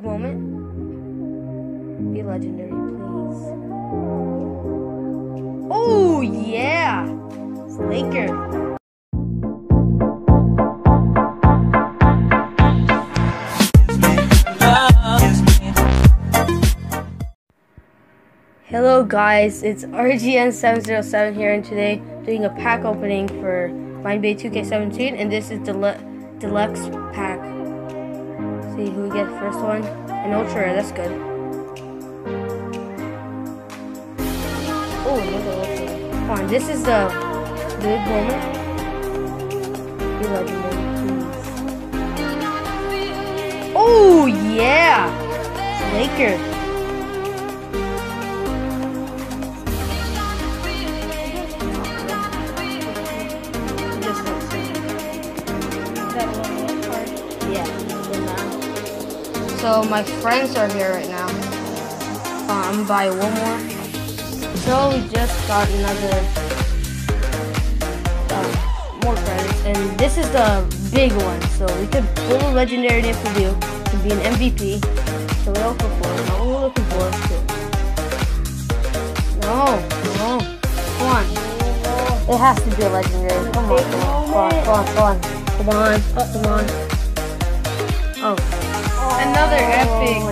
Moment. Be legendary, please. Oh, yeah! It's Laker. Hello guys, it's RGN707 here, and today doing a pack opening for Mynba2k17, and this is deluxe pack. See who we get first one. An ultra, that's good. Oh, another ultra. Come on, this is the big moment. Be legendary, please. Oh yeah! It's Laker. So my friends are here right now. I'm gonna buy one more. So we just got another more credits, and this is the big one. So we could pull a legendary if we do to be an MVP. So we're looking for it. Not what we're looking for. No, come on. It has to be a legendary. Come on. Oh. Another epic.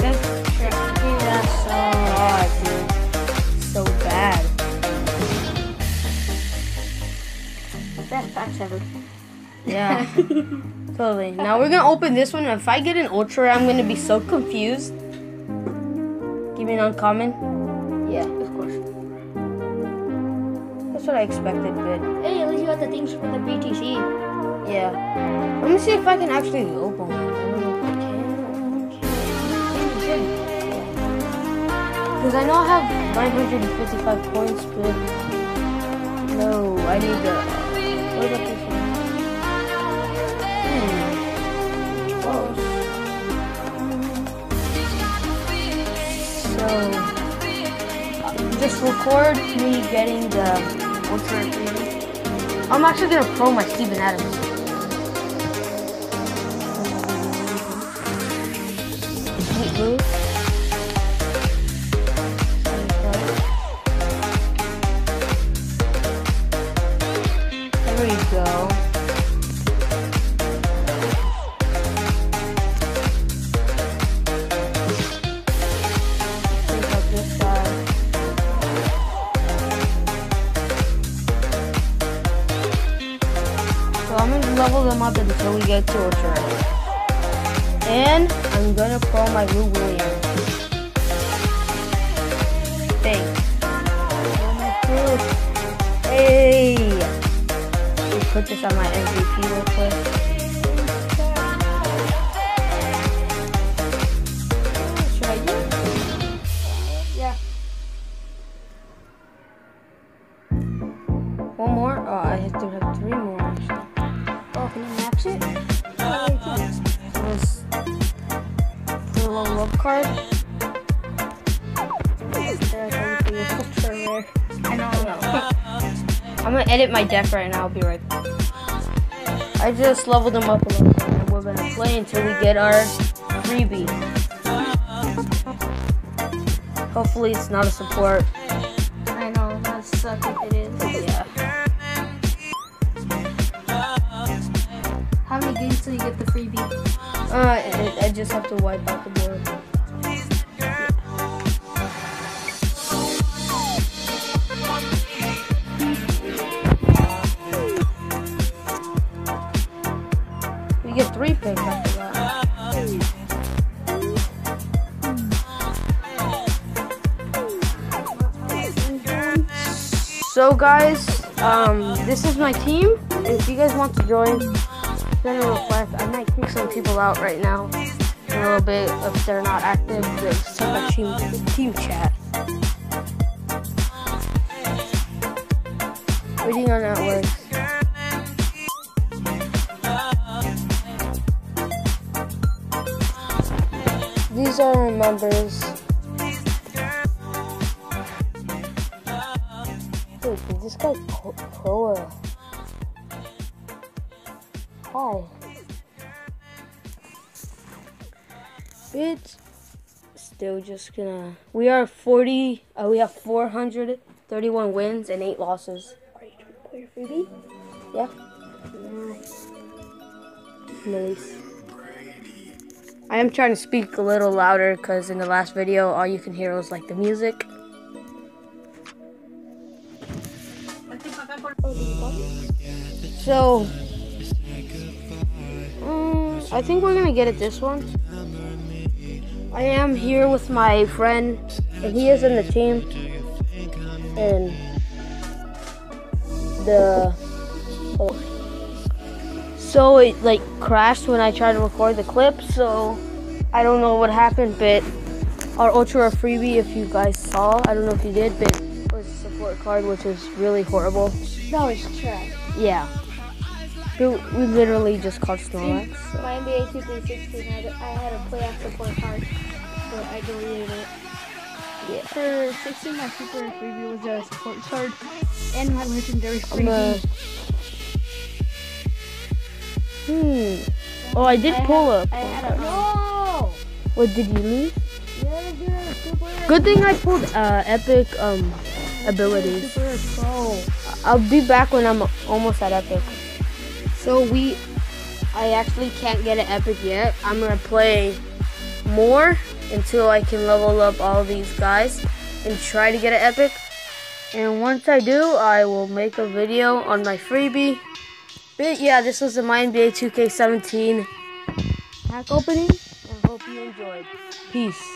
That's so hard, dude. So bad. best packs ever. Yeah. Totally. Now we're gonna open this one. If I get an ultra, I'm gonna be so confused. Give me an uncommon. Yeah, of course. That's what I expected, but Hey, at least you got the things for the BTC. yeah. Let me see if I can actually open one. Because I know I have 955 points, but no, I need the. What about this one? Close. So, just record me getting the ultra. I'm actually gonna pro my Steven Adams. Sweet move. There we go. Take out this side. So I'm gonna level them up until we get to ultra. And I'm gonna pro my Lou Williams. Thanks. Oh my god. Hey! Put this on my MVP real quick. Should I do it? Yeah. One more? Oh, I have to have 3 more actually. Oh, can you max it? Oh, you can. So this the level up card. I know. I'm gonna edit my deck right now. I'll be right back. I just leveled them up a little bit, and we're gonna play until we get our freebie. Hopefully, it's not a support. I know. That sucks if it is. Yeah. How many games till you get the freebie? I just have to wipe out the board. We get 3 picks after that. So guys, this is my team. If you guys want to join, send a request. I might kick some people out right now a little bit if they're not active. Just check my team chat. Waiting on that works. These are our members. Wait, did this guy pro or? Hi. Bitch. still just gonna. We are 40. We have 431 wins and 8 losses. Are you trying to play your freebie? Yeah. Nice. Nice. I am trying to speak a little louder because in the last video, all you can hear was like the music. So, I think we're gonna get it this one. I am here with my friend, and he is in the team. And so it like crashed when I tried to record the clip. So I don't know what happened, but our ultra freebie, if you guys saw, I don't know if you did, but it was a support card, which is really horrible. That was trash. Yeah. We literally just caught Snorlax. So. My Mynba2k17 I had a playoff support card, but I deleted it. Yeah. For 16, my super freebie was a support card, and my legendary freebie. Oh, I did pull up. I had a no. What did you lose? Yeah, super. Good thing I pulled epic abilities. Super pro. I'll be back when I'm almost at epic. So I actually can't get an epic yet. I'm gonna play more until I can level up all these guys and try to get an epic. And once I do, I will make a video on my freebie. But yeah, this was the Mynba2k17 pack opening. I hope you enjoyed. Peace.